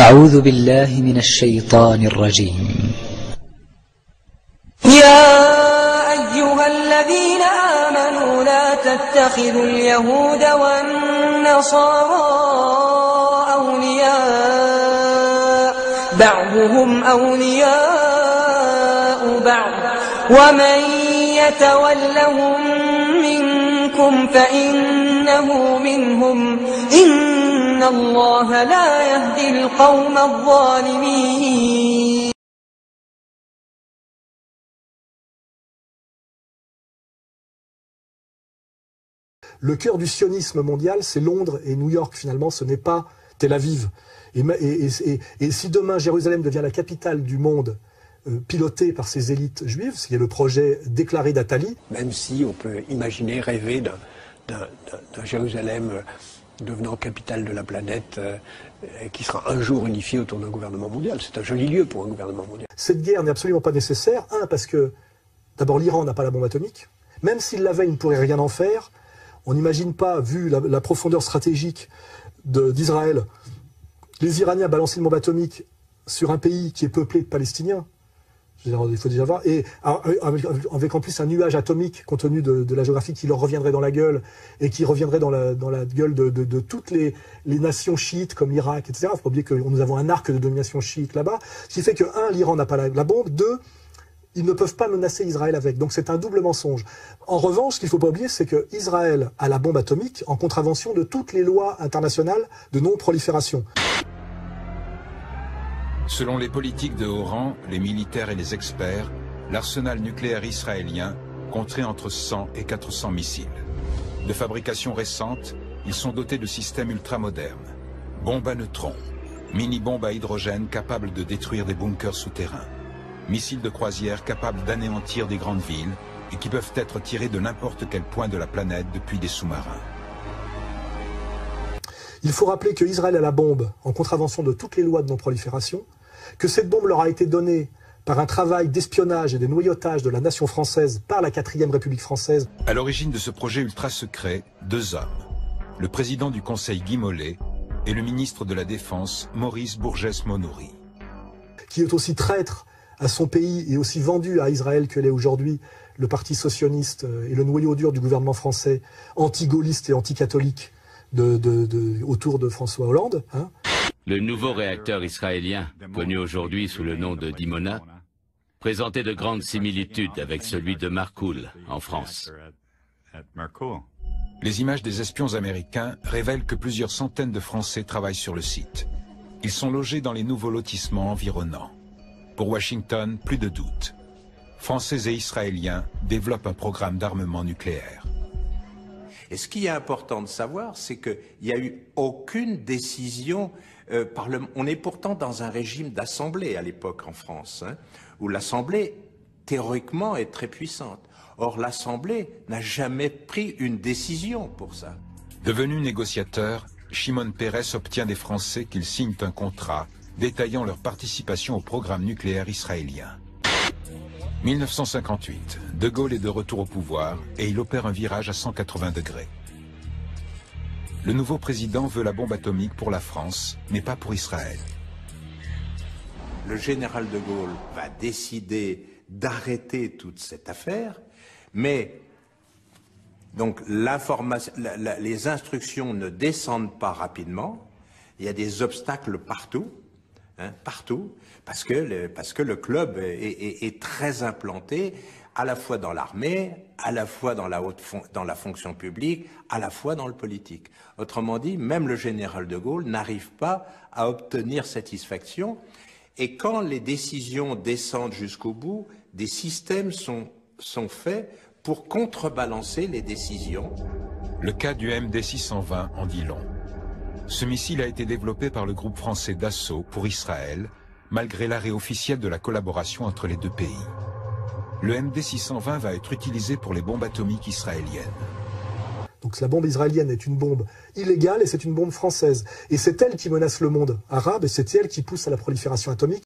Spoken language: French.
أعوذ بالله من الشيطان الرجيم. يا أيها الذين آمنوا لا تتخذوا اليهود والنصارى أولياء بعضهم أولياء بعض ومن يتولهم منكم فإنه منهم إن الله لا يهدي القوم الظالمين. Le cœur du sionisme mondial, c'est Londres et New York, finalement, ce n'est pas Tel Aviv. Et si demain Jérusalem devient la capitale du monde, pilotée par ces élites juives, ce qui est le projet déclaré d'Attali. Même si on peut imaginer, rêver d'un Jérusalem devenant capitale de la planète, qui sera un jour unifié autour d'un gouvernement mondial. C'est un joli lieu pour un gouvernement mondial. Cette guerre n'est absolument pas nécessaire. Un, parce que, d'abord, l'Iran n'a pas la bombe atomique. Même s'il l'avait, il ne pourrait rien en faire. On n'imagine pas, vu la profondeur stratégique d'Israël, les Iraniens balancer une bombe atomique sur un pays qui est peuplé de Palestiniens. Il faut déjà voir. Et avec en plus un nuage atomique, compte tenu de la géographie, qui leur reviendrait dans la gueule, et qui reviendrait dans la gueule de toutes les nations chiites, comme l'Irak, etc. Il ne faut pas oublier que nous avons un arc de domination chiite là-bas. Ce qui fait que, un, l'Iran n'a pas la bombe, deux, ils ne peuvent pas menacer Israël avec. Donc c'est un double mensonge. En revanche, ce qu'il ne faut pas oublier, c'est que Israël a la bombe atomique en contravention de toutes les lois internationales de non-prolifération. Selon les politiques de haut rang, les militaires et les experts, l'arsenal nucléaire israélien compterait entre 100 et 400 missiles. De fabrication récente, ils sont dotés de systèmes ultramodernes. Bombes à neutrons, mini-bombes à hydrogène capables de détruire des bunkers souterrains. Missiles de croisière capables d'anéantir des grandes villes et qui peuvent être tirés de n'importe quel point de la planète depuis des sous-marins. Il faut rappeler que Israël a la bombe en contravention de toutes les lois de non-prolifération, que cette bombe leur a été donnée par un travail d'espionnage et de noyautage de la nation française par la 4e République française. À l'origine de ce projet ultra-secret, deux hommes. Le président du Conseil Guy Mollet et le ministre de la Défense Maurice Bourgès-Monory. Qui est aussi traître à son pays et aussi vendu à Israël que l'est aujourd'hui le parti socialiste et le noyau dur du gouvernement français, anti-gaulliste et anti-catholique autour de François Hollande. Hein. Le nouveau réacteur israélien, connu aujourd'hui sous le nom de Dimona, présentait de grandes similitudes avec celui de Marcoule en France. Les images des espions américains révèlent que plusieurs centaines de Français travaillent sur le site. Ils sont logés dans les nouveaux lotissements environnants. Pour Washington, plus de doute. Français et Israéliens développent un programme d'armement nucléaire. Et ce qui est important de savoir, c'est qu'il n'y a eu aucune décision on est pourtant dans un régime d'assemblée à l'époque en France, hein, où l'assemblée, théoriquement, est très puissante. Or, l'assemblée n'a jamais pris une décision pour ça. Devenu négociateur, Shimon Peres obtient des Français qu'ils signent un contrat détaillant leur participation au programme nucléaire israélien. 1958, De Gaulle est de retour au pouvoir et il opère un virage à 180 degrés. Le nouveau président veut la bombe atomique pour la France, mais pas pour Israël. Le général de Gaulle va décider d'arrêter toute cette affaire, mais donc les instructions ne descendent pas rapidement, il y a des obstacles partout. Hein, partout, parce que le club est très implanté, à la fois dans l'armée, à la fois dans la fonction publique, à la fois dans le politique. Autrement dit, même le général de Gaulle n'arrive pas à obtenir satisfaction, et quand les décisions descendent jusqu'au bout, des systèmes sont faits pour contrebalancer les décisions. Le cas du MD-620 en dit long. Ce missile a été développé par le groupe français Dassault pour Israël, malgré l'arrêt officiel de la collaboration entre les deux pays. Le MD-620 va être utilisé pour les bombes atomiques israéliennes. Donc la bombe israélienne est une bombe illégale et c'est une bombe française. Et c'est elle qui menace le monde arabe et c'est elle qui pousse à la prolifération atomique.